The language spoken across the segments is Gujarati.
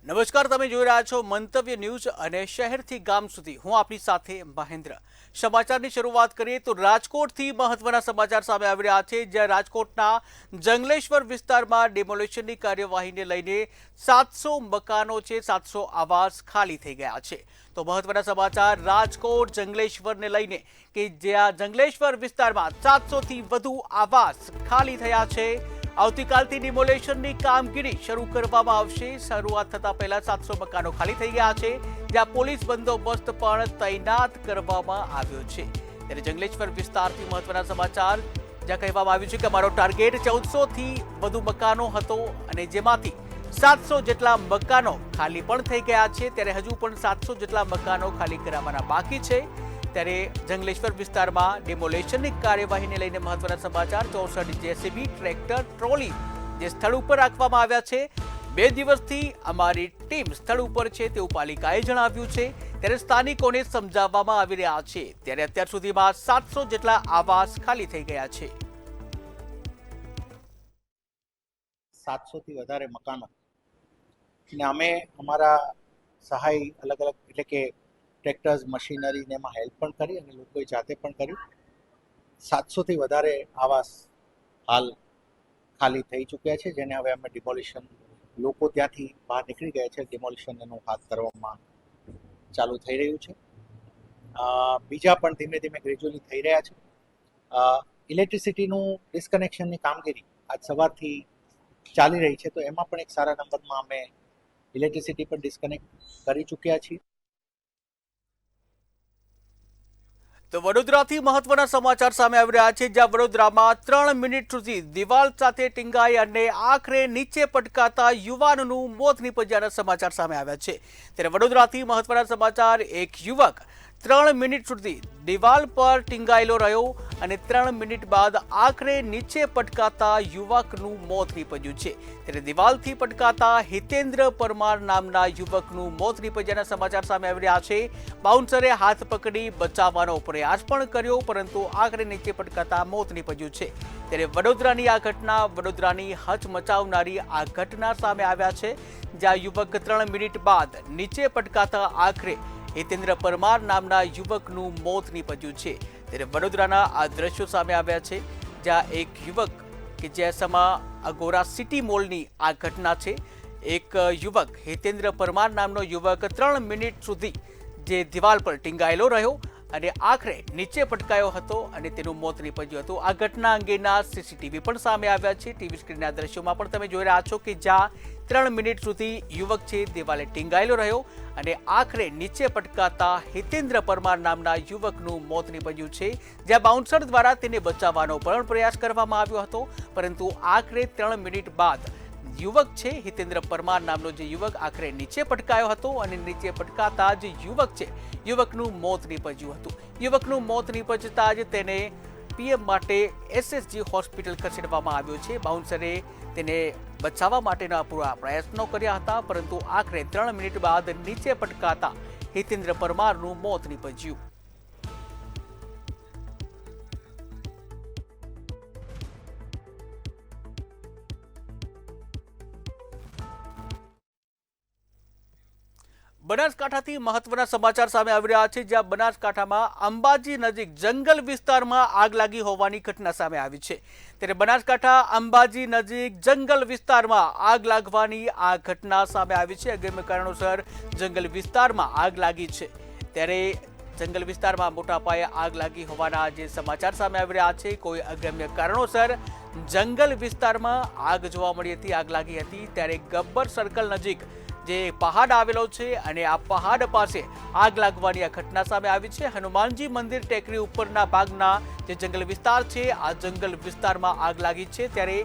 નમસ્કાર, તમે જોઈ રહ્યા છો મંતવ્ય ન્યૂઝ અને શહેરથી ગામ સુધી હું આપની સાથે મહેન્દ્ર। સમાચારની શરૂઆત કરીએ તો રાજકોટથી મહત્વના સમાચાર સામે આવી રહ્યા છે, જ્યાં રાજકોટના જંગલેશ્વર વિસ્તારમાં ડિમોલિશનની કાર્યવાહીને લઈને 700 મકાનો છે, 700 આવાસ ખાલી થઈ ગયા છે। તો મહત્વના સમાચાર રાજકોટ જંગલેશ્વરને લઈને કે જ્યાં જંગલેશ્વર વિસ્તારમાં 700થી વધુ આવાસ ખાલી થયા છે। આવતીકાલથી ડિમોલેશનની કામગીરી શરૂ કરવામાં આવશે। શરૂઆત થતા પહેલા 700 મકાનો ખાલી થઈ ગયા છે, જ્યાં પોલીસ બંદોબસ્ત પણ તૈનાત કરવામાં આવ્યો છે। ત્યારે જંગલેશ્વર વિસ્તારથી મહત્વના સમાચાર, જ્યાં કહેવામાં આવ્યું છે કે અમારો ટાર્ગેટ 1400થી વધુ મકાનો હતો અને જેમાંથી 700 જેટલા મકાનો ખાલી પણ થઈ ગયા છે। ત્યારે હજુ પણ 700 જેટલા મકાનો ખાલી કરાવવાના બાકી છે। ત્યારે જંગલેશ્વર વિસ્તારમાં ડિમોલેશનની કાર્યવાહીને લઈને મહત્વના સમાચાર, 64 જેસીબી ટ્રેક્ટર ટ્રોલી જે સ્થળ ઉપર રાખવામાં આવ્યા છે। 2 દિવસથી અમારી ટીમ સ્થળ ઉપર છે તેવું પાલિકાએ જણાવ્યું છે। ત્યારે સ્થાનિકોને સમજાવવામાં આવી રહ્યા છે। ત્યારે અત્યાર સુધીમાં 700 જેટલા આવાસ ખાલી થઈ ગયા છે। 700 થી વધારે મકાનો ને અમે અમારા સહાય અલગ અલગ એટલે કે ટ્રેક્ટર્સ મશીનરીને એમાં હેલ્પ પણ કરી અને લોકોએ જાતે પણ કર્યું। 700 થી વધારે આવાસ હાલ ખાલી થઈ ચૂક્યા છે, જેને હવે અમે ડિમોલિશન લોકો ત્યાંથી બહાર નીકળી ગયા છે। ડિમોલિશન એનું હાથ ધરવામાં ચાલુ થઈ રહ્યું છે। બીજા પણ ધીમે ધીમે ગ્રેજ્યુઅલી થઈ રહ્યા છે। ઇલેક્ટ્રિસિટીનું ડિસ્કનેક્શનની કામગીરી આજ સવારથી ચાલી રહી છે, તો એમાં પણ એક સારા નંબરમાં અમે ઇલેક્ટ્રિસિટી પર ડિસ્કનેક્ટ કરી ચૂક્યા છીએ। તો વડોદરાથી મહત્વના સમાચાર સામે આવી રહ્યા છે, જ્યાં વડોદરામાં 3 મિનિટ સુધી દિવાલ સાથે ટીંગાઈ અને આખરે નીચે પટકાતા યુવાનનું મોત નીપજ્યાના સમાચાર સામે આવ્યા છે। ત્યારે વડોદરાથી મહત્વના સમાચાર, એક યુવક 3 મિનિટ સુધી દિવાલ પર ટીંગાયેલો રહ્યો અને 3 મિનિટ બાદ આખરે નીચે પટકાતા યુવકનું મોત નીપજ્યું છે। ત્યારે દિવાલથી પટકાતા હિતેન્દ્ર પરમાર નામના યુવકનું મોત નીપજ્યાના સમાચાર સામે આવી રહ્યા છે। બાઉન્સરે હાથ પકડી બચાવવાનો પ્રયાસ પણ કર્યો, પરંતુ આખરે નીચે પટકાતા મોત નીપજ્યું છે। ત્યારે વડોદરાની આ ઘટના, વડોદરાની હચમચાવનારી આ ઘટના સામે આવ્યા છે, જ્યાં યુવક 3 મિનિટ બાદ નીચે પટકાતા આખરે હિતેન્દ્ર પરમાર નામના યુવકનું મોત નીપજ્યું છે। ત્યારે વડોદરાના આ દ્રશ્યો સામે આવ્યા છે, જ્યાં એક યુવક કે જેમાં અગોરા સિટી મોલની આ ઘટના છે। એક યુવક હિતેન્દ્ર પરમાર નામનો યુવક 3 મિનિટ સુધી જે દિવાલ પર ટીંગાયેલો રહ્યો અને આખરે નીચે પટકાયો હતો અને તેનું મોત નીપજ્યું હતું। આ ઘટના અંગેના સીસીટીવી પણ સામે આવ્યા છે। ટીવી સ્ક્રીનના દ્રશ્યોમાં પણ તમે જોઈ રહ્યા છો કે જ્યાં 3 મિનિટ સુધી યુવક છે દિવાલે ટીંગાયેલો રહ્યો અને આખરે નીચે પટકાતા હિતેન્દ્ર પરમાર નામના યુવકનું મોત નીપજ્યું છે, જ્યાં બાઉન્સર દ્વારા તેને બચાવવાનો પણ પ્રયાસ કરવામાં આવ્યો હતો, પરંતુ આખરે 3 મિનિટ બાદ યુવક છે હિતેન્દ્ર પરમાર નામનો જે યુવક આખરે નીચે પટકાયો હતો અને નીચે પટકાતા જ યુવક છે યુવકનું મોત નીપજ્યું હતું। યુવકનું મોત નીપજતા જ તેને પીએમ માટે એસએસજી હોસ્પિટલ ખસેડવામાં આવ્યો છે। બાઉન્સરે તેને બચાવવા માટેના પૂરા પ્રયત્નો કર્યા હતા, પરંતુ આખરે 3 મિનિટ બાદ નીચે પટકાતા હિતેન્દ્ર પરમારનું મોત નીપજ્યું। બનાસકાંઠાથી મહત્વના સમાચાર સામે આવી રહ્યા છે, જ્યાં બનાસકાંઠામાં અંબાજી નજીક જંગલ વિસ્તારમાં આગ લાગી હોવાની ઘટના સામે આવી છે। ત્યારે બનાસકાંઠા અંબાજી નજીક જંગલ વિસ્તારમાં આગ લાગવાની આ ઘટના સામે આવી છે। અગમ્ય કારણોસર જંગલ વિસ્તારમાં આગ લાગી છે। ત્યારે જંગલ વિસ્તારમાં મોટા પાયે આગ લાગી હોવાના જે સમાચાર સામે આવી રહ્યા છે, કોઈ અગમ્ય કારણોસર જંગલ વિસ્તારમાં આગ જોવા મળી હતી, આગ લાગી હતી। ત્યારે ગબ્બર સર્કલ નજીક જે પહાડ આવેલો છે અને આ પહાડ પાસે આગ લાગવાની આ ઘટના સામે આવી છે। હનુમાનજી મંદિર ટેકરી ઉપરના ભાગના જે જંગલ વિસ્તાર છે, આ જંગલ વિસ્તારમાં આગ લાગી છે। ત્યારે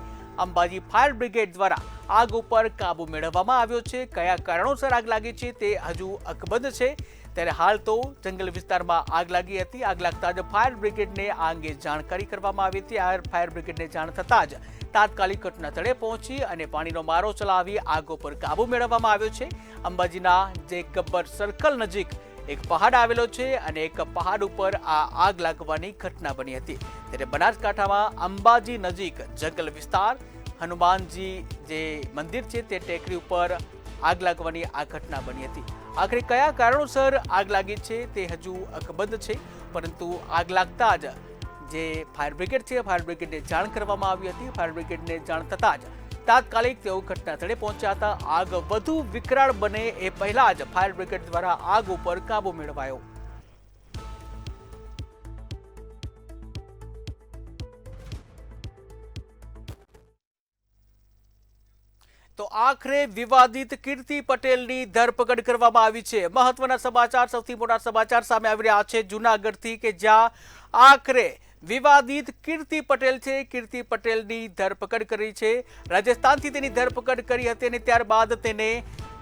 અંબાજી ફાયર બ્રિગેડ દ્વારા આગ ઉપર કાબુ મેળવવામાં આવ્યો છે। કયા કારણોસર આગ લાગી છે તે હજુ અકબંધ છે। ત્યારે હાલ તો જંગલ વિસ્તારમાં આગ લાગી હતી, આગ લાગતા જ ફાયર બ્રિગેડને આ અંગે જાણકારી કરવામાં આવી હતી। આ ફાયર બ્રિગેડને જાણ થતાં જ તાત્કાલિક ઘટના સ્થળે પહોંચી અને પાણીનો મારો ચલાવી આગ ઉપર કાબુ મેળવવામાં આવ્યો છે। અંબાજીના જે ગબ્બર સર્કલ નજીક એક પહાડ આવેલો છે અને એક પહાડ ઉપર આ આગ લાગવાની ઘટના બની હતી। ત્યારે બનાસકાંઠામાં અંબાજી નજીક જંગલ વિસ્તાર, હનુમાનજી જે મંદિર છે તે ટેકરી ઉપર આગ લાગવાની આ ઘટના બની હતી। આખરે કયા કારણોસર આગ લાગી છે તે હજુ અકબંધ છે, પરંતુ આગ લાગતા જ જે ફાયર બ્રિગેડ છે, ફાયર બ્રિગેડને જાણ કરવામાં આવી હતી। ફાયર બ્રિગેડને જાણ થતાં જ તાત્કાલિક તેઓ ઘટના સ્થળે પહોંચ્યા હતા। આગ વધુ વિકરાળ બને એ પહેલા જ ફાયર બ્રિગેડ દ્વારા આગ ઉપર કાબુ મેળવાયો। તો આખરે વિવાદિત કીર્તિ પટેલની ધરપકડ કરવામાં આવી છે। મહત્વના સમાચાર, સૌથી મોટા સમાચાર સામે આવી રહ્યા છે જૂનાગઢથી કે જ્યાં આખરે વિવાદિત કીર્તિ પટેલ છે, કીર્તિ પટેલની ધરપકડ કરી છે। રાજસ્થાનથી તેની ધરપકડ કરી હતી અને ત્યારબાદ તેને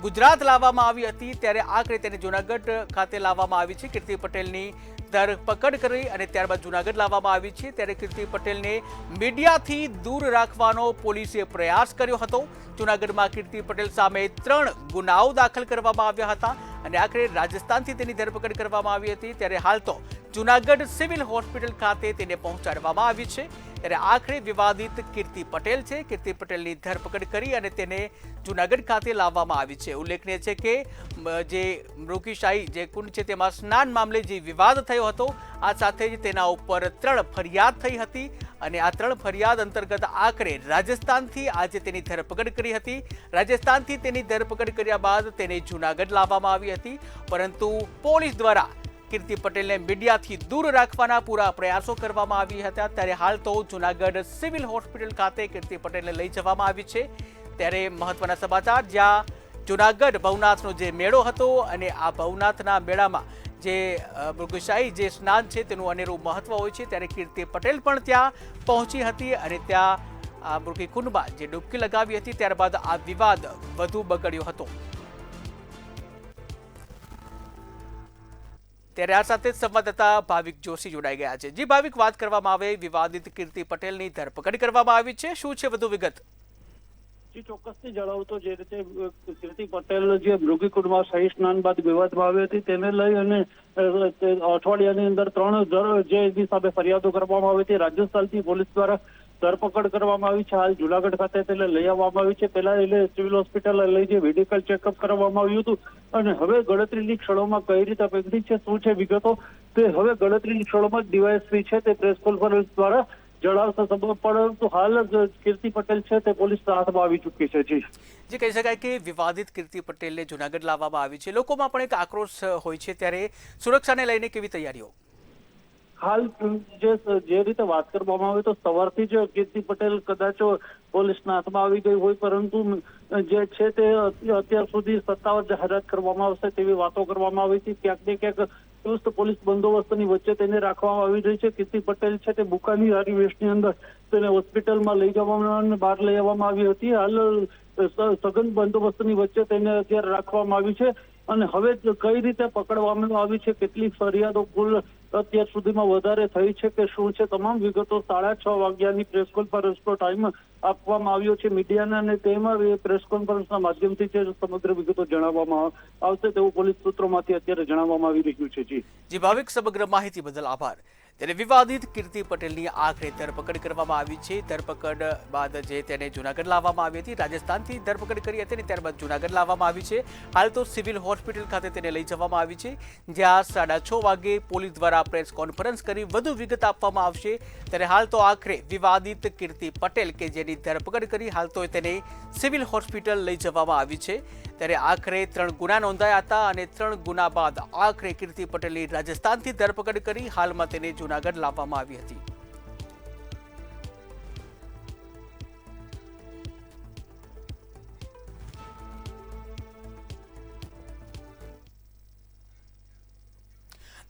ગુજરાત લાવવામાં આવી હતી, ત્યારે આખરે તેને જૂનાગઢ ખાતે લાવવામાં આવી છે। કીર્તિ પટેલની ધરપકડ કરી અને ત્યારબાદ જૂનાગઢ લાવવામાં આવી છે। ત્યારે કીર્તિ પટેલને મીડિયાથી દૂર રાખવાનો પોલીસે પ્રયાસ કર્યો હતો। જૂનાગઢમાં કીર્તિ પટેલ સામે 3 ગુનાઓ દાખલ કરવામાં આવ્યા હતા અને આખરે રાજસ્થાનથી તેની ધરપકડ કરવામાં આવી હતી। ત્યારે હાલ તો જૂનાગઢ સિવિલ હોસ્પિટલ ખાતે તેને પહોંચાડવામાં આવી છે। ત્યારે આખરે વિવાદિત કીર્તિ પટેલ છે, કીર્તિ પટેલની ધરપકડ કરી અને તેને જૂનાગઢ ખાતે લાવવામાં આવી છે। ઉલ્લેખનીય છે કે જે મૃગીશાહી જે કુંડ છે તેમાં સ્નાન મામલે જે વિવાદ થયો હતો, આ સાથે જ તેના ઉપર 3 ફરિયાદ થઈ હતી અને આ 3 ફરિયાદ અંતર્ગત આખરે રાજસ્થાનથી આજે તેની ધરપકડ કરી હતી। રાજસ્થાનથી તેની ધરપકડ કર્યા બાદ તેને જૂનાગઢ લાવવામાં આવી હતી, પરંતુ પોલીસ દ્વારા કીર્તિ પટેલને મીડિયાથી દૂર રાખવાના પૂરા પ્રયાસો કરવામાં આવ્યા હતા। ત્યારે હાલ તો જૂનાગઢ સિવિલ હોસ્પિટલ ખાતે કીર્તિ પટેલને લઈ જવામાં આવી છે। ત્યારે મહત્વના સમાચાર, જ્યાં જૂનાગઢ ભવનાથનો જે મેળો હતો અને આ ભવનાથના મેળામાં જે મૃગશાહી જે સ્નાન છે તેનું અનેરું મહત્વ હોય છે, ત્યારે કીર્તિ પટેલ પણ ત્યાં પહોંચી હતી અને ત્યાં આ મૃગી કુંડમાં જે ડૂબકી લગાવી હતી, ત્યારબાદ આ વિવાદ વધુ બગડ્યો હતો। ત્યારે આ સાથે સંવાદદાતા ભાવિક જોશી જોડાઈ ગયા છે। જી ભાવિક, વાત કરવામાં આવે વિવાદિત કીર્તિ પટેલની ધરપકડ કરવામાં આવી છે, શું છે વધુ વિગત? જી ચોક્કસથી જણાવું તો જે રીતે કીર્તિ પટેલ જે મૃગીકુંડમાં શાહી સ્નાન બાદ વિવાદમાં આવી હતી તેને લઈ અને અઠવાડિયાની અંદર 3 જે સામે ફરિયાદો કરવામાં આવી હતી। રાજસ્થાનથી પોલીસ દ્વારા ધરપકડ કરવામાં આવી છે। હાલ જુનાગઢ ખાતે તેને લઈ આવવામાં આવી છે। પહેલા એટલે સિવિલ હોસ્પિટલ લઈ જઈ મેડિકલ ચેકઅપ કરવામાં આવ્યું હતું અને હવે ગણતરીની ક્ષણોમાં કઈ રીતે પકડી છે, શું છે વિગતો, તે હવે ગણતરીની ક્ષણોમાં જ ડીવાયએસપી છે તે પ્રેસ કોન્ફરન્સ દ્વારા જણાવશે, પરંતુ હાલ કીર્તિ પટેલ છે તે પોલીસ હાથમાં આવી ચૂકી છે। જી કહી શકાય કે વિવાદિત કીર્તિ પટેલને જૂનાગઢ લાવવામાં આવી છે, લોકોમાં પણ એક આક્રોશ હોય છે, ત્યારે સુરક્ષાને લઈને કેવી તૈયારીઓ? હાલ જે રીતે વાત કરવામાં આવે તો સવારથી જ કીર્તિ પટેલ કદાચ પોલીસના હાથમાં આવી ગઈ હોય, પરંતુ જે છે તે અત્યાર સુધી સત્તાવાર જાહેરાત કરવામાં આવશે તેવી વાતો કરવામાં આવી હતી। ક્યાંક ને ક્યાંક ચુસ્ત પોલીસ બંદોબસ્તની વચ્ચે તેને રાખવામાં આવી રહી છે। કીર્તિ પટેલ છે તે બુકાની હારી વેશની અંદર તેને હોસ્પિટલમાં લઈ જવામાં અને બહાર લઈ આવવામાં આવી હતી। હાલ સઘન બંદોબસ્તની વચ્ચે તેને અત્યારે રાખવામાં આવી છે અને હવે કઈ રીતે પકડવામાં આવી છે, કેટલી ફરિયાદો કુલ અત્યાર સુધીમાં વધારે થઈ છે કે શું છે, તમામ વિગતો 6:30 વાગ્યાની પ્રેસ કોન્ફરન્સનો ટાઈમ આપવામાં આવ્યો છે મીડિયાને અને તેમાં પ્રેસ કોન્ફરન્સના માધ્યમથી સમગ્ર વિગતો જણાવવામાં આવશે તેવું પોલીસ સૂત્રોમાંથી અત્યારે જણાવવામાં આવી રહ્યું છે। જી ભાવિક, સમગ્ર માહિતી બદલ આભાર। ત્યારે વિવાદિત કીર્તિ પટેલની આખરે ધરપકડ કરવામાં આવી છે। ધરપકડ બાદ જે તેને જૂનાગઢ લાવવામાં આવી હતી, રાજસ્થાનથી ધરપકડ કરી હતી અને ત્યારબાદ જૂનાગઢ લાવવામાં આવી છે। હાલ તો સિવિલ હોસ્પિટલ ખાતે તેને લઈ જવામાં આવી છે, જ્યાં 6:30 વાગે પોલીસ દ્વારા પ્રેસ કોન્ફરન્સ કરી વધુ વિગત આપવામાં આવશે। ત્યારે હાલ તો આખરે વિવાદિત કીર્તિ પટેલ કે જેની ધરપકડ કરી હાલ તો તેને સિવિલ હોસ્પિટલ લઈ જવામાં આવી છે। ત્યારે આખરે 3 ગુના નોંધાયા હતા અને 3 ગુના બાદ આખરે કીર્તિ પટેલની રાજસ્થાનથી ધરપકડ કરી હાલમાં તેને જૂનાગઢ લાવવામાં આવી હતી।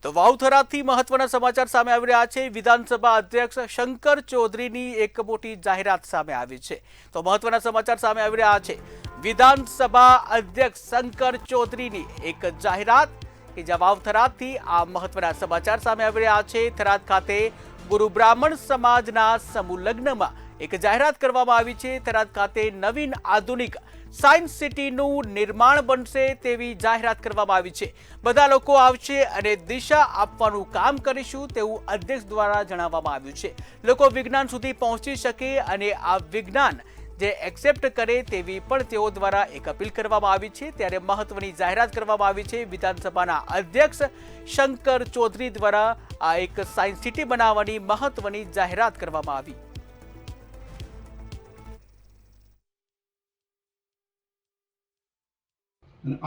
તો વાવથરાથી મહત્વના સમાચાર સામે આવી રહ્યા છે। વિધાનસભા અધ્યક્ષ શંકર ચૌધરીની એક મોટી જાહેરાત સામે આવી છે। તો મહત્વના સમાચાર સામે આવી રહ્યા છે। વિધાનસભા અધ્યક્ષ શંકર ચૌધરીની એક જાહેરાત કે જ્યાં વાવથરાથી આ મહત્વના સમાચાર સામે આવી રહ્યા છે। થરાદ ખાતે ગુરુ બ્રાહ્મણ સમાજના સમૂહ લગ્નમાં એક જાહેરાત કરવામાં આવી છે। થરાદ ખાતે નવીન આધુનિક સાયન્સ સિટીનું નિર્માણ બનશે તેવી જાહેરાત કરવામાં આવી છે। બધા લોકો આવશે અને દિશા આપવાનું કામ કરીશું તેવું અધ્યક્ષ દ્વારા જણાવવામાં આવ્યું છે। લોકો વિજ્ઞાન સુધી પહોંચી શકે અને આ વિજ્ઞાન જે એક્સેપ્ટ કરે તેવી પણ તેઓ દ્વારા એક અપીલ કરવામાં આવી છે। ત્યારે મહત્વની જાહેરાત કરવામાં આવી છે। વિધાનસભાના અધ્યક્ષ શંકર ચૌધરી દ્વારા આ એક સાયન્સ સિટી બનાવવાની મહત્વની જાહેરાત કરવામાં આવી।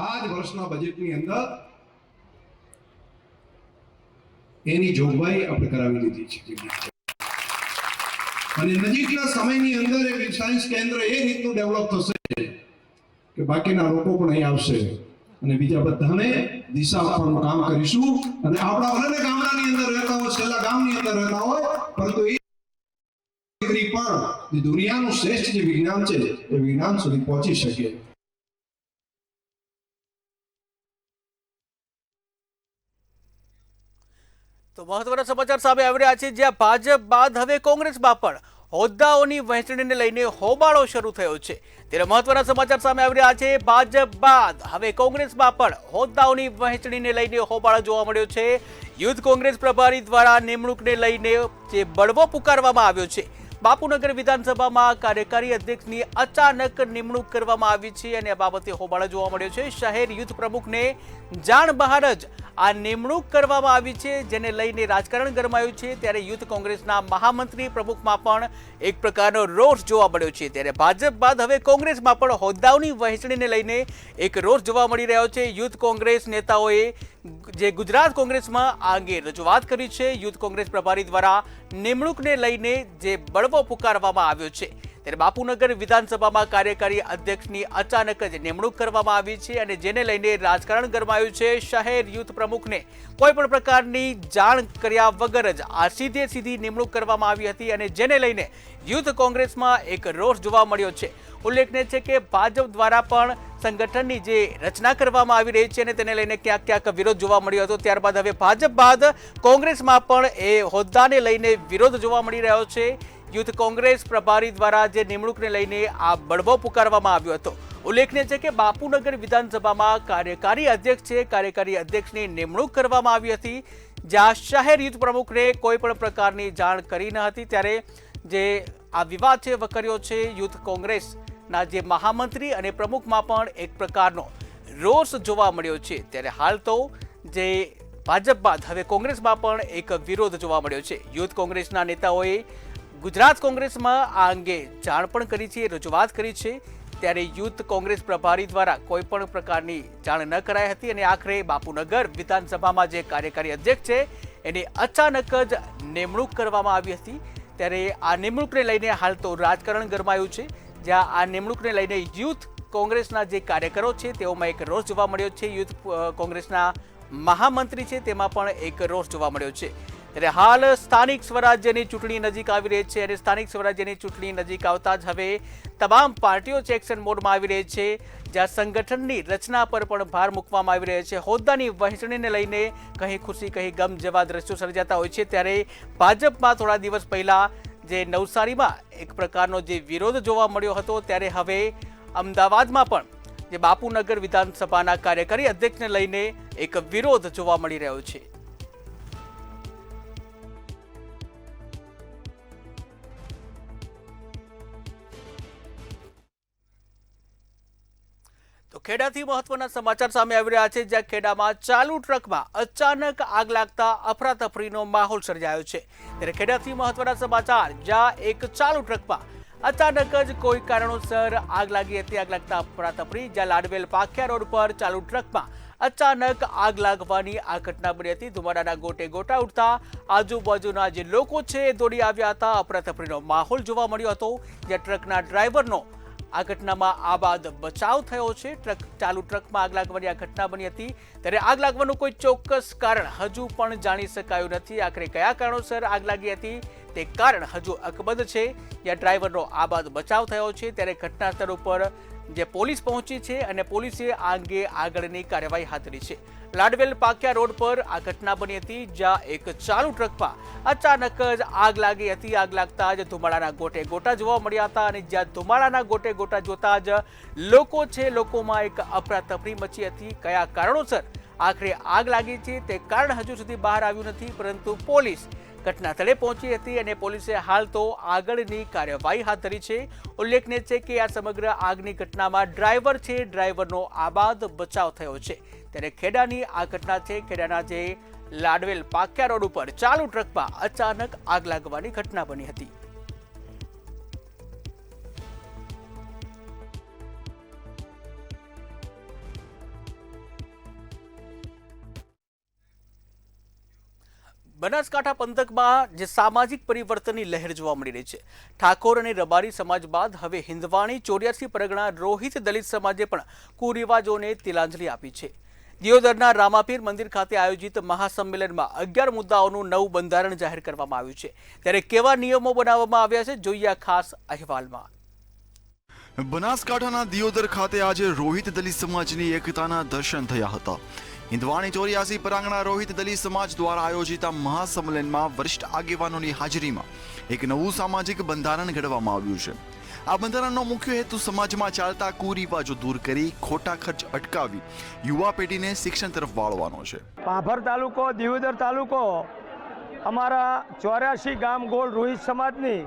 आज वर्षना बजेटनी अंदर एनी जोगवाई આપણે કરાવી લીધી છે અને નજીકના સમયની અંદર એક સાયન્સ કેન્દ્ર એ રીતનું ડેવલપ થશે કે બાકીના લોકો પણ અહીં આવશે અને બીજા બધાને દિશા આપવાનું કામ કરીશું અને આપણા ભલે ગામડાની અંદર રહેતા હોય છેલ્લા ગામની અંદર રહેતા હોય પરંતુ એ ડિગ્રી પર જે દુનિયાનું શ્રેષ્ઠ જે વિજ્ઞાન છે એ વિજ્ઞાન સુધી પહોંચી શકે। તો મહત્વના સમાચાર સામે આવી રહ્યા છે, જ્યાં ભાજપ બાદ હવે કોંગ્રેસમાં પણ હોદ્દાઓની વહેંચણીને લઈને હોબાળો શરૂ થયો છે। ત્યારે મહત્વના સમાચાર સામે આવી રહ્યા છે, ભાજપ બાદ હવે કોંગ્રેસમાં પણ હોદ્દાઓની વહેંચણીને લઈને હોબાળો જોવા મળ્યો છે। યુથ કોંગ્રેસ પ્રભારી દ્વારા નિમણૂકને લઈને જે બળવો પુકારવામાં આવ્યો છે। બાપુનગર વિધાનસભામાં કાર્યકારી અધ્યક્ષની અચાનક નિમણૂક કરવામાં આવી છે અને આ બાબતે હોબાળો જોવા મળ્યો છે। શહેર યુથ પ્રમુખને જાણ બહાર જ આ નિમણૂક કરવામાં આવી છે, જેને લઈને રાજકારણ ગરમાયું છે। ત્યારે યુથ કોંગ્રેસના મહામંત્રી પ્રમુખમાં પણ એક પ્રકારનો રોષ જોવા મળ્યો છે। ત્યારે ભાજપ બાદ હવે કોંગ્રેસમાં પણ હોદ્દાઓની વહેંચણીને લઈને એક રોષ જોવા મળી રહ્યો છે। યુથ કોંગ્રેસ નેતાઓએ જે ગુજરાત કોંગ્રેસમાં આ અંગે રજૂઆત કરી છે। યુથ કોંગ્રેસ પ્રભારી દ્વારા નિમણૂકને લઈને જે બળવો પુકારવામાં આવ્યો છે, ત્યારે બાપુનગર વિધાનસભામાં કાર્યકારી અધ્યક્ષની અચાનક જ નિમણૂક કરવામાં આવી છે અને જેને લઈને રાજકારણ ગરમાયું છે। શહેર યુથ પ્રમુખને કોઈ પણ પ્રકારની જાણ કર્યા વગર જ આ સીધી નિમણૂક કરવામાં આવી હતી અને જેને લઈને યુથ કોંગ્રેસમાં એક રોષ જોવા મળ્યો છે। ઉલ્લેખનીય છે કે ભાજપ દ્વારા પણ સંગઠનની જે રચના કરવામાં આવી રહી છે અને તેને લઈને ક્યાંક વિરોધ જોવા મળ્યો હતો। ત્યારબાદ હવે ભાજપ બાદ કોંગ્રેસમાં પણ એ હોદ્દાને લઈને વિરોધ જોવા મળી રહ્યો છે। યુથ કોંગ્રેસ પ્રભારી દ્વારા જે નિમણૂકને લઈને આ બળવો પુકારવામાં આવ્યો હતો। ઉલ્લેખનીય છે કે બાપુનગર વિધાનસભામાં કાર્યકારી અધ્યક્ષ છે, કાર્યકારી અધ્યક્ષની નિમણૂક કરવામાં આવી હતી, જ્યાં શહેર યુથ પ્રમુખને કોઈ પણ પ્રકારની જાણ કરી ન હતી। ત્યારે જે આ વિવાદ છે વકર્યો છે, યુથ કોંગ્રેસના જે મહામંત્રી અને પ્રમુખમાં પણ એક પ્રકારનો રોષ જોવા મળ્યો છે। ત્યારે હાલ તો જે ભાજપ બાદ હવે કોંગ્રેસમાં પણ એક વિરોધ જોવા મળ્યો છે। યુથ કોંગ્રેસના નેતાઓએ ગુજરાત કોંગ્રેસમાં આ અંગે જાણ પણ કરી છે, રજૂઆત કરી છે। ત્યારે યુથ કોંગ્રેસ પ્રભારી દ્વારા કોઈ પણ પ્રકારની જાણ ન કરાઈ હતી અને આખરે બાપુનગર વિધાનસભામાં જે કાર્યકારી અધ્યક્ષ છે એની અચાનક જ નિમણૂક કરવામાં આવી હતી। ત્યારે આ નિમણૂકને લઈને હાલ તો રાજકારણ ગરમાયું છે, જ્યાં આ નિમણૂકને લઈને યુથ કોંગ્રેસના જે કાર્યકરો છે તેઓમાં એક રોષ જોવા મળ્યો છે। યુથ કોંગ્રેસના મહામંત્રી છે તેમાં પણ એક રોષ જોવા મળ્યો છે। ત્યારે હાલ સ્થાનિક સ્વરાજ્યની ચૂંટણી નજીક આવી રહી છે અને સ્થાનિક સ્વરાજ્યની ચૂંટણી નજીક આવતા જ હવે તમામ પાર્ટીઓ એક્શન મોડમાં આવી રહી છે, જ્યાં સંગઠનની રચના પર પણ ભાર મૂકવામાં આવી રહ્યો છે। હોદ્દાની વહેંચણીને લઈને કહી ખુશી કહી ગમ જેવા દ્રશ્યો સર્જાતા હોય છે। ત્યારે ભાજપમાં થોડા દિવસ પહેલા જે નવસારીમાં એક પ્રકારનો જે વિરોધ જોવા મળ્યો હતો, ત્યારે હવે અમદાવાદમાં પણ જે બાપુનગર વિધાનસભાના કાર્યકારી અધ્યક્ષને લઈને એક વિરોધ જોવા મળી રહ્યો છે। તો ખેડાથી મહત્વના સમાચાર સામે આવી રહ્યા છે, જ્યાં ખેડામાં ચાલુ ટ્રકમાં અચાનક આગ લાગતા અફરાતફરીનો માહોલ સર્જાયો છે। ત્યારે ખેડાથી મહત્વના સમાચાર, જ્યાં એક ચાલુ ટ્રકમાં અચાનક જ કોઈ કારણોસર આગ લાગી હતી। આગ લાગતા અફરાતફરી, જ્યાં લાડવેલ પાખિયા રોડ પર ચાલુ ટ્રકમાં અચાનક આગ લાગવાની આ ઘટના બની હતી। ધુમાડાના ગોટે ગોટા ઉઠતા આજુબાજુના જે લોકો છે એ દોડી આવ્યા હતા। અફરાતફરીનો માહોલ જોવા મળ્યો હતો, જ્યાં ટ્રકના ડ્રાઈવરનો આ ઘટનામાં આબાદ બચાવ થયો છે। ચાલુ ટ્રકમાં આગ લાગવાની આ ઘટના બની હતી। ત્યારે આગ લાગવાનું કોઈ ચોક્કસ કારણ હજુ પણ જાણી શકાયું નથી। આખરે કયા કારણોસર આગ લાગી હતી તે કારણ હજુ અકબંધ છે, જ્યાં ડ્રાઈવરનો આબાદ બચાવ થયો છે। ત્યારે ઘટના સ્થળ ઉપર જે પોલીસ પહોંચી છે અને પોલીસે આ અંગે આગળની કાર્યવાહી હાથ ધરી છે। લાડવેલ પાખિયા રોડ પર આ ઘટના બની હતી, જ્યાં એક ચાલુ ટ્રકમાં અચાનક જ આગ લાગી હતી। આગ લાગતા જ ધુમાડાના ગોટે ગોટા જોવા મળ્યા હતા અને જ્યાં ધુમાડાના ગોટે ગોટા જોતા જ લોકો છે, લોકોમાં એક અફરાતફરી મચી હતી। કયા કારણોસર આખરે આગ લાગી છે તે કારણ હજુ સુધી બહાર આવ્યું નથી, પરંતુ પોલીસ ઘટના સ્થળે પહોંચી હતી અને પોલીસે હાલ તો આગળની કાર્યવાહી હાથ ધરી છે. ઉલ્લેખનીય છે કે આ સમગ્ર આગની ઘટનામાં ડ્રાઈવર છે, ડ્રાઈવરનો આબાદ બચાવ થયો છે. ત્યારે ખેડાની આ ઘટના છે. ખેડાના જે લાડવેલ પાક્યા રોડ ઉપર ચાલુ ટ્રકમાં અચાનક આગ લાગવાની ઘટના બની હતી. બનાસકાંઠા પંથકમાં જે સામાજિક પરિવર્તનની લહેર જોવા મળી રહી છે. ઠાકોર અને રબારી સમાજ બાદ હવે હિંદવાણી 84 પરગણા રોહિત દલિત સમાજે પણ કુરિવાજોને તિલાંજલિ આપી છે. દિયોદરના રામાપીર મંદિર ખાતે આયોજિત મહાસંમેલનમાં 11 મુદ્દાઓનું નવું બંધારણ જાહેર કરવામાં આવ્યું છે. ત્યારે કેવા નિયમો બનાવવામાં આવ્યા છે, જોઈએ આ ખાસ અહેવાલમાં. બનાસકાંઠાના દિયોદર ખાતે આજે રોહિત દલિત સમાજની એકતાના દર્શન થયા હતા. હિંદવાણી 84 પરાંગણા રોહિત દલિત સમાજ દ્વારા આયોજિત મહાસંમેલનમાં વરિષ્ઠ આગેવાનોની હાજરીમાં એક નવું સામાજિક બંધારણ ઘડવામાં આવ્યું છે. આ બંધારણનો મુખ્ય હેતુ સમાજમાં ચાલતા કુરિવાજો દૂર કરી ખોટા ખર્ચ અટકાવી યુવા પેઢીને શિક્ષણ તરફ વાળવાનો છે. પાંભર તાલુકો, દિયોદર તાલુકો, અમારા 84 ગામ ગોળ રોહિત સમાજની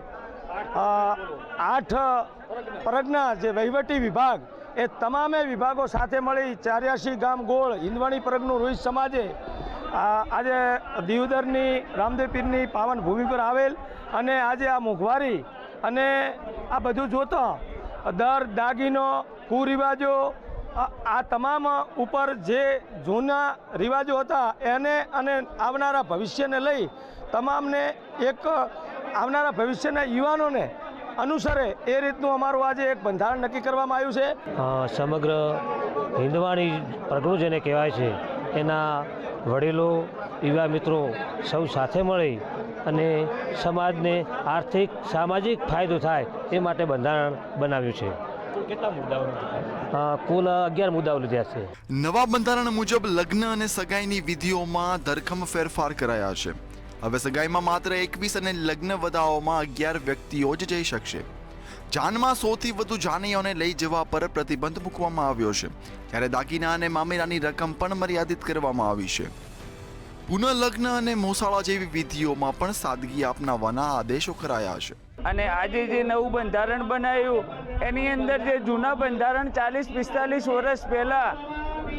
8 પરગના જે વહીવટી વિભાગ, એ તમામે વિભાગો સાથે મળી 84 ગામ ગોળ હિંદવાણી પરગનું રોહિત સમાજે આજે દિયોદરની રામદેવ પીરની પાવન ભૂમિ પર આવેલ અને આજે આ મોંઘવારી અને આ બધું જોતા દર, દાગીનો, કુરિવાજો, આ તમામ ઉપર જે જૂના રિવાજો હતા એને અને આવનારા ભવિષ્યને લઈ તમામને એક આવનારા ભવિષ્યના યુવાનોને અનુસરે એ રીતનું અમારું આજે એક બંધારણ નક્કી કરવામાં આવ્યું છે. સમગ્ર હિંદવાણી પરગણું જેને કહેવાય છે એના વડીલો, યુવા મિત્રો સૌ સાથે મળી અને સમાજને આર્થિક, સામાજિક ફાયદો થાય એ માટે બંધારણ બનાવ્યું છે. કેટલા મુદ્દાઓ? કુલ 11 મુદ્દાઓ લીધા છે. નવા બંધારણ મુજબ લગ્ન અને સગાઈની વિધિઓમાં ધરખમ ફેરફાર કરાયા છે. હવે સગાઈમાં માત્ર 21 અને લગ્ન વદાઓમાં 11 વ્યક્તિઓ જ જઈ શકશે. જાનમાં 100થી વધુ જાનીઓને લઈ જવા પર પ્રતિબંધ મૂકવામાં આવ્યો છે. ત્યારે દાગીના અને મામેરાની રકમ પણ મર્યાદિત કરવામાં આવી છે. પુનઃલગ્ન અને મોસાળા જેવી વિધિઓમાં પણ સાદગી અપનાવવાના આદેશો કરાયા છે. અને આજે જે નવું બંધારણ બનાવ્યું એની અંદર જે જૂના બંધારણ 40-45 વર્ષ પહેલાં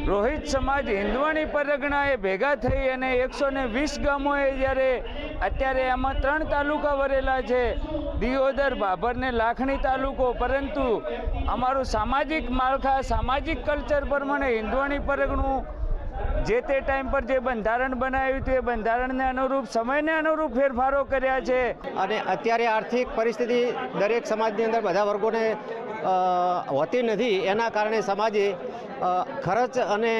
રોહિત સમાજ હિંદવાણી પરગણાએ ભેગા થઈ અને 120 ગામોએ જ્યારે અત્યારે એમાં 3 તાલુકા વરેલા છે, દિયોદર, ભાભર ને લાખણી તાલુકો, પરંતુ અમારું સામાજિક માળખા, સામાજિક કલ્ચર પ્રમાણે હિંદવાણી પરગણું જે તે ટાઈમ પર જે બંધારણ બનાવ્યું હતું એ બંધારણને અનુરૂપ, સમયને અનુરૂપ ફેરફારો કર્યા છે. અને અત્યારે આર્થિક પરિસ્થિતિ દરેક સમાજની અંદર બધા વર્ગોને હોતી નથી. એના કારણે સમાજે ખર્ચ અને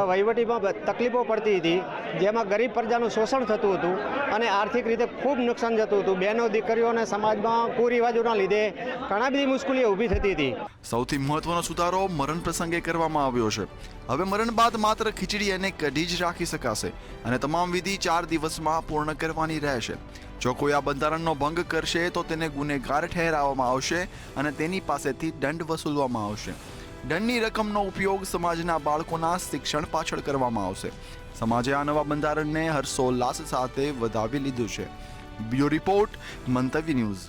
વહીવટીમાં તકલીફો પડતી હતી, જેમાં ગરીબ પ્રજાનું શોષણ થતું હતું અને આર્થિક રીતે ખૂબ નુકસાન જતું હતું. બહેનો, દીકરીઓને સમાજમાં કુરિવાજોના લીધે ઘણા બધી મુશ્કેલીઓ ઊભી થતી હતી. સૌથી મહત્વનો સુધારો મરણ પ્રસંગે કરવામાં આવ્યો છે. હવે મરણ બાદ માત્ર ખીચડી અને કઢી જ રાખી શકાશે અને તમામ વિધિ 4 દિવસમાં પૂર્ણ કરવાની રહેશે. જો કોઈ આ બંધારણનો ભંગ કરશે તો તેને ગુનેગાર ઠેરવવામાં આવશે અને તેની પાસેથી દંડ વસૂલવામાં આવશે. દંડની રકમનો ઉપયોગ સમાજના બાળકોના શિક્ષણ પાછળ કરવામાં આવશે. સમાજે આ નવા બંધારણને હર્ષોલ્લાસ સાથે વધાવી લીધું છે. બ્યુરો રિપોર્ટ, મંતવ્ય ન્યૂઝ.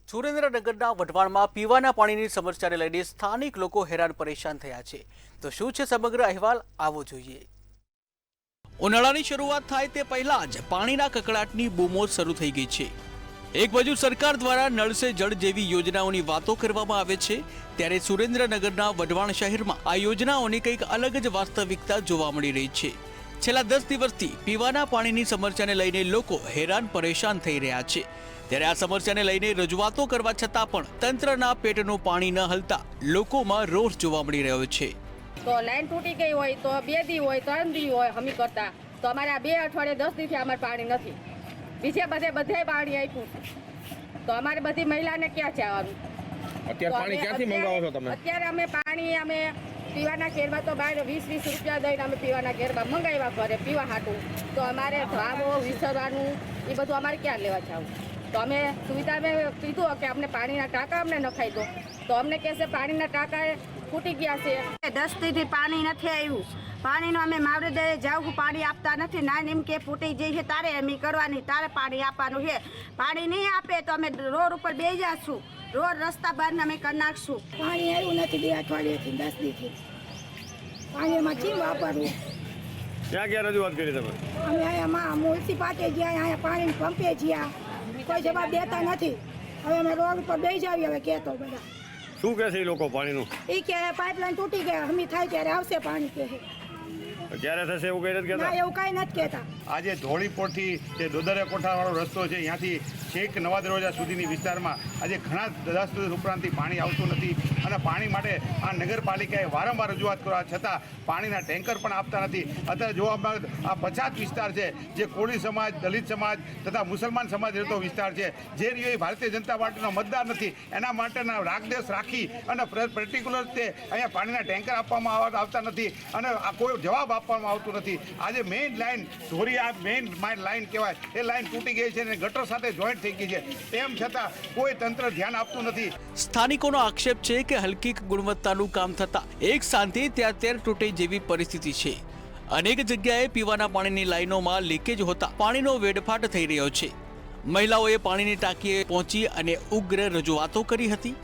સુરેન્દ્રનગરના વઢવાણમાં પીવાના પાણીની સમસ્યાને લઈને સ્થાનિક લોકો હેરાન પરેશાન થયા છે. તો શું છે સમગ્ર અહેવાલ, આવો જોઈએ. ઉનાળાની શરૂઆત થાય તે પહેલા જ પાણીના કકળાટની બૂમો શરૂ થઈ ગઈ છે. એક બાજુ સરકાર દ્વારા નળ સે જળ જેવી યોજનાઓની વાતો કરવામાં આવે છે, ત્યારે સુરેન્દ્રનગરના વઢવાણ શહેરમાં આ યોજનાઓની કંઈક અલગ જ વાસ્તવિકતા જોવા મળી રહી છે. છેલ્લા 10 દિવસથી પીવાના પાણીની સમસ્યાને લઈને લોકો હેરાન પરેશાન થઈ રહ્યા છે. ત્યારે આ સમસ્યાને લઈને રજૂઆતો કરવા છતાં પણ તંત્રના પેટનું પાણી ન હલતા લોકોમાં રોષ જોવા મળી રહ્યો છે. તો લાઈન તૂટી ગઈ હોય તો 2 દી હોય, 3 દી હોય, હમી કરતા તો અમારે આ 2 અઠવાડિયે 10 દીથી અમારે પાણી નથી. બીજે બધે પાણી આપ્યું તો અમારે બધી મહિલાને ક્યાં જવાનું? અત્યારે પાણી ક્યાંથી મંગાવો છો તમે? અત્યારે અમે પાણી અમે પીવાના કેરમાં તો બહાર 20-20 રૂપિયા દઈને અમે પીવાના કેરમાં મંગાવ્યા ઘરે પીવા હાટું. તો અમારે ધાવો વિસરવાનું એ બધું અમારે ક્યાં લેવા જવું? તો અમે સુવિધા અમે કીધું કે અમને પાણીના ટાંકા અમને નખાઈ દો, તો અમને કહેશે પાણીના ટાંકા ફૂટી ગયા છે. 10 દીથી પાણી નથી આવ્યું. પાણીનો અમે માવડે જાવ પાણી આપતા નથી. ના એમ કે ફૂટી જાય છે તારે એમ કરવાની, તારે પાણી આપવાનું છે. પાણી નહીં આપે તો અમે રોડ ઉપર બેસી જઈશું, રોડ રસ્તા બંધ અમે કરી નાખશું. પાણી આવ્યું નથી 2 અઠવાડિયેથી 10 દીથી. પાણીમાં ચીમ વાપરવું. ક્યાં રજૂઆત કરી તમે? અમે અહીંયા મ્યુનિસિપાલિટી ગયા, અહીંયા પાણી પંપે ગયા, કોઈ જવાબ દેતા નથી. હવે અમે રોડ ઉપર બેસી જાવી. હવે કહેતો બધા શું કહે છે એ લોકો પાણીનું? એ કે પાઇપલાઇન તૂટી ગયા, હમી થાય ત્યારે આવશે પાણી કે છે. ક્યારે થશે એવું કઈ નથી ના કહેતા? એવું કાંઈ નથી કહેતા. આજે ધોળીપોરથી જે દોદરિયા કોઠાવાળો રસ્તો છે ત્યાંથી છેક નવા દરવાજા સુધીની વિસ્તારમાં આજે ઘણા 10 દિવસ ઉપરાંતથી પાણી આવતું નથી અને પાણી માટે આ નગરપાલિકાએ વારંવાર રજૂઆત કરવા છતાં પાણીના ટેન્કર પણ આપતા નથી. અત્યારે જોવા મળે આ પછાત વિસ્તાર છે, જે કોળી સમાજ, દલિત સમાજ તથા મુસલમાન સમાજ રહેતો વિસ્તાર છે, જે રહ્યો ભારતીય જનતા પાર્ટીનો મતદાર નથી. એના માટેના રાગદેશ રાખી અને પર્ટિક્યુલર તે અહીંયા પાણીના ટેન્કર આપવામાં આવતા નથી અને આ કોઈ જવાબ આપવામાં આવતું નથી. આજે મેઇન લાઇન ધોરી, આ મેઇન લાઇન કહેવાય, એ લાઇન તૂટી ગઈ છે અને ગટર સાથે જોઈન્ટ થઈ ગઈ છે. તેમ છતાં કોઈ તંત્ર ધ્યાન આપતું નથી. સ્થાનિકોનો આક્ષેપ છે કે હલકી ગુણવત્તાનું કામ થતા એક સાંજે ત્યાં તેર તૂટે જેવી પરિસ્થિતિ છે. અનેક જગ્યાએ પીવાના પાણીની લાઈનોમાં લીકેજ હોતા પાણીનો વેડફાટ થઈ રહ્યો છે. મહિલાઓએ પાણીની ટાંકીએ પહોંચી અને ઉગ્ર રજૂઆતો કરી હતી.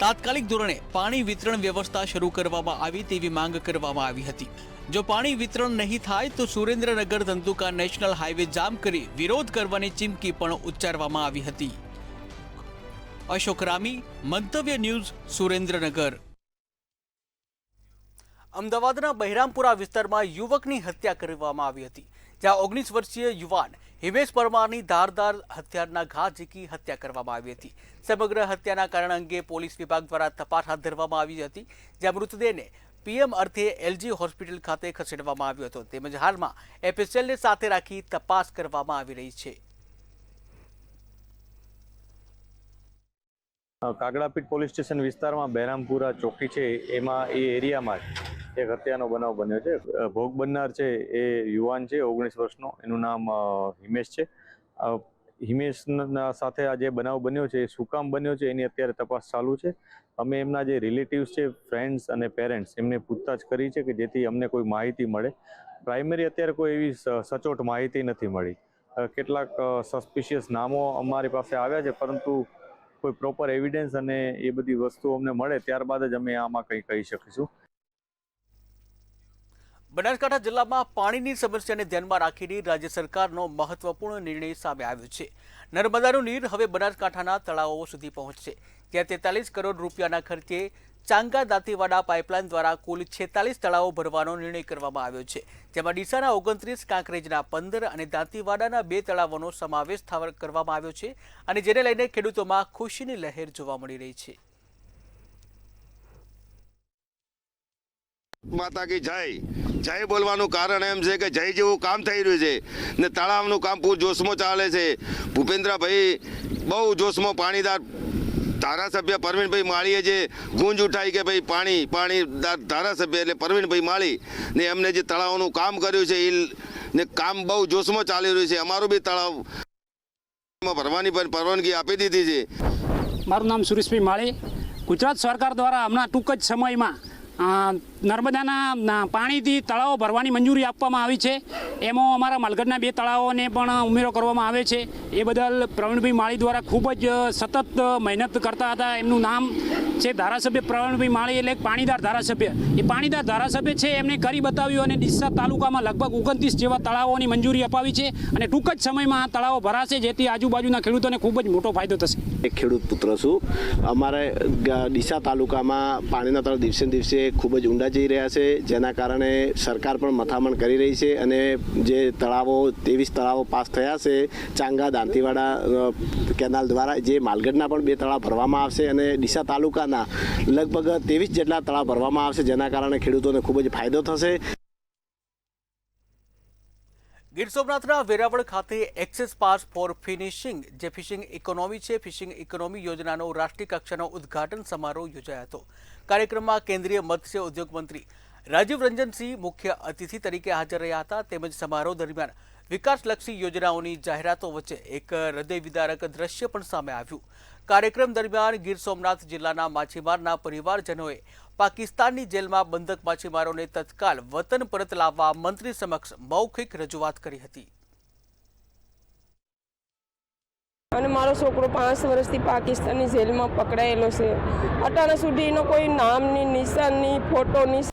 તાત્કાલિક ધોરણે પાણી વિતરણ વ્યવસ્થા શરૂ કરવામાં આવી તેવી માંગ કરવામાં આવી હતી. જો પાણી વિતરણ નહીં થાય તો સુરેન્દ્રનગર ધંધુકા નેશનલ હાઈવે જામ કરી વિરોધ કરવાની ચીમકી પણ ઉચ્ચારવામાં આવી હતી. અશોક રામી, મંતવ્ય ન્યૂઝ, સુરેન્દ્રનગર. અમદાવાદના બહેરામપુરા વિસ્તારમાં યુવકની હત્યા કરવામાં આવી હતી, જ્યાં 19 વર્ષીય યુવાન હિમેશ પરમારની ધારદાર હથિયારના ઘા ઝીકી હત્યા કરવામાં આવી હતી. સમગ્ર હત્યાના કારણ અંગે પોલીસ વિભાગ દ્વારા તપાસ હાથ ધરવામાં આવી હતી, જ્યાં મૃતદેહને પીએમ અર્થે એલજી હોસ્પિટલ ખાતે ખસેડવામાં આવ્યો હતો. તેમજ હાલમાં એફએસએલને સાથે રાખી તપાસ કરવામાં આવી રહી છે. કાગડાપીઠ પોલીસ સ્ટેશન વિસ્તારમાં બહેરામપુરા ચોકી છે, એમાં એ એરિયામાં એક હત્યાનો બનાવ બન્યો છે. ભોગ બનનાર છે એ યુવાન છે, 19 વર્ષનો. એનું નામ હિમેશ છે. હિમેશના સાથે આ જે બનાવ બન્યો છે એ શું કામ બન્યો છે એની અત્યારે તપાસ ચાલુ છે. અમે એમના જે રિલેટિવ્સ છે, ફ્રેન્ડ્સ અને પેરેન્ટ્સ, એમને પૂછતાછ કરી છે કે જેથી અમને કોઈ માહિતી મળે. પ્રાઇમરી અત્યારે કોઈ એવી સચોટ માહિતી નથી મળી. કેટલાક સસ્પિશિયસ નામો અમારી પાસે આવ્યા છે, પરંતુ કોઈ પ્રોપર એવિડન્સ અને એ બધી વસ્તુઓ અમને મળે ત્યારબાદ જ અમે આમાં કંઈ કહી શકીશું. બનાસકાંઠા જિલ્લામાં પાણીની સમસ્યાને ધ્યાનમાં રાખીને રાજ્ય સરકારનો મહત્વપૂર્ણ નિર્ણય સામે આવ્યો છે. નર્મદાનું નીર હવે બનાસકાંઠાના તળાવો સુધી પહોંચશે, જ્યાં 43 કરોડ રૂપિયાના ખર્ચે ચાંગા દાંતીવાડા પાઇપલાઇન દ્વારા કુલ 46 તળાવો ભરવાનો નિર્ણય કરવામાં આવ્યો છે, જેમાં ડીસાના 29, કાંકરેજના 15 અને દાંતીવાડાના 2 તળાવોનો સમાવેશ કરવામાં આવ્યો છે, અને જેને લઈને ખેડૂતોમાં ખુશીની લહેર જોવા મળી રહી છે. માતા કી જય. જય બોલવાનું કારણ એમ છે કે જય જેવું કામ થઈ રહ્યું છે ને તળાવનું કામ પૂર જોશમાં ચાલે છે. ભૂપેન્દ્રભાઈ બહુ જોશમાં પાણીદાર ધારાસભ્ય પરવીનભાઈ માળીએ જે ગુંજ ઉઠાઈ કે ભાઈ પાણી ધારાસભ્ય એટલે પરવીનભાઈ માળી ને એમને જે તળાવનું કામ કર્યું છે એ ને કામ બહુ જોશમાં ચાલી રહ્યું છે. અમારું બી તળાવ ભરવાની પરવાનગી આપી દીધી છે. મારું નામ સુરેશભાઈ માળી. ગુજરાત સરકાર દ્વારા હમણાં ટૂંક જ સમયમાં નર્મદાના પાણીથી તળાવો ભરવાની મંજૂરી આપવામાં આવી છે. એમાં અમારા માલગઢના 2 તળાવોને પણ ઉમેરો કરવામાં આવે છે. એ બદલ પ્રવીણભાઈ માળી દ્વારા ખૂબ જ સતત મહેનત કરતા હતા. એમનું નામ છે ધારાસભ્ય પ્રવીણભાઈ માળી, એટલે પાણીદાર ધારાસભ્ય. એ પાણીદાર ધારાસભ્ય છે, એમને કરી બતાવ્યું અને ડીસા તાલુકામાં લગભગ 29 જેવા તળાવોની મંજૂરી અપાવી છે અને ટૂંક જ સમયમાં આ તળાવો ભરાશે, જેથી આજુબાજુના ખેડૂતોને ખૂબ જ મોટો ફાયદો થશે. એક ખેડૂત પુત્ર છું. અમારે ડીસા તાલુકામાં પાણીના તળાવ દિવસે દિવસે ખૂબ જ ઊંડા જઈ રહ્યા છે, જેના કારણે સરકાર પણ મથામણ કરી રહી છે અને જે તળાવો 23 તળાવો પાસ થયા છે ચાંગા દાંતીવાડા કેનાલ દ્વારા, જે માલગઢના પણ 2 તળાવ ભરવામાં આવશે અને ડીસા તાલુકાના લગભગ 23 જેટલા તળાવ ભરવામાં આવશે, જેના કારણે ખેડૂતોને ખૂબ જ ફાયદો થશે. ગીર સોમનાથના વેરાવળ ખાતે એક્સેસ પાસ ફોર ફિશિંગ, જે ફિશિંગ ઇકોનોમી છે, ફિશિંગ ઇકોનોમી યોજનાનો રાષ્ટ્રીય કક્ષાનો ઉદ્ઘાટન સમારોહ યોજાયો હતો. કાર્યક્રમમાં કેન્દ્રીય મત્સ્ય ઉદ્યોગ મંત્રી રાજીવ રંજનસિંહ મુખ્ય અતિથિ તરીકે હાજર રહ્યા હતા. તેમજ સમારોહ દરમિયાન વિકાસલક્ષી યોજનાઓની જાહેરાતો વચ્ચે એક હૃદય વિદારક દ્રશ્ય પણ સામે આવ્યું. કાર્યક્રમ દરમિયાન ગીર સોમનાથ જિલ્લાના માછીમારના પરિવારજનોએ પાકિસ્તાનની જેલમાં બંધક માછીમારોને તત્કાલ વતન પરત લાવવા મંત્રી સમક્ષ મૌખિક રજૂઆત કરી હતી. અને મારો છોકરો 5 વર્ષથી પાકિસ્તાનની જેલમાં પકડાયેલો છે. અટાણા સુધી એનો કોઈ નામની નિશાનની ફોટોની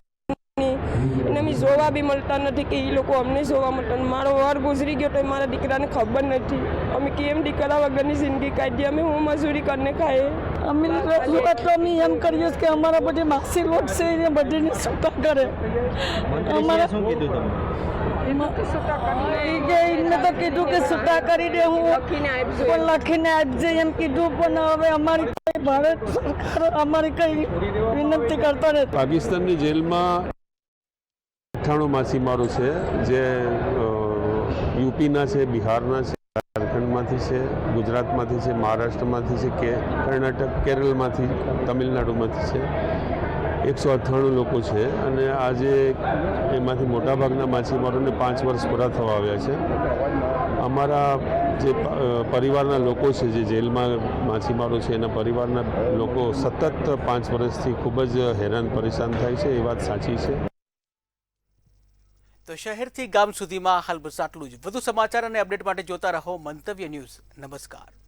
એને અમે જોવા બી મળતા નથી કે એ લોકો અમને જોવા મળતા. મારો વર ગુજરી ગયો તો મારા દીકરાને ખબર નથી. અમે કેમ દીકરા વગરની જિંદગી કાઢીએ? અમે હું મજૂરી કરીને ખાઈએ. અમે રજૂઆત તો અમે એમ કરીએ કે અમારા બધી માસી લોટ છે એને બધીને છૂટા કરે. અમારે શું કીધું તમે? એમને તો કીધું કે છૂટા કરી દે, હું લખીને આપજે એમ કીધું. પણ હવે અમારી કઈ ભારત સરકાર અમારી કઈ વિનંતી કરતો નથી. પાકિસ્તાનની જેલમાં 98 માછીમારો છે જે યુપીના છે, બિહારના છે, ઝારખંડમાંથી છે, ગુજરાતમાંથી છે, મહારાષ્ટ્રમાંથી છે, કે કર્ણાટક, કેરળમાંથી, તમિલનાડુમાંથી છે. 198 લોકો છે અને આજે એમાંથી મોટાભાગના માછીમારોને 5 વર્ષ પૂરા થવા આવ્યા છે. અમારા જે પરિવારના લોકો છે, જે જેલમાં માછીમારો છે, એના પરિવારના લોકો સતત 5 વર્ષથી ખૂબ જ હેરાન પરેશાન થાય છે. એ વાત સાચી છે. તો શહેરથી ગામ સુધીમાં હાલ બસ આટલું જ. વધુ સમાચાર અને અપડેટ માટે જોતા રહો મંતવ્ય ન્યૂઝ. નમસ્કાર.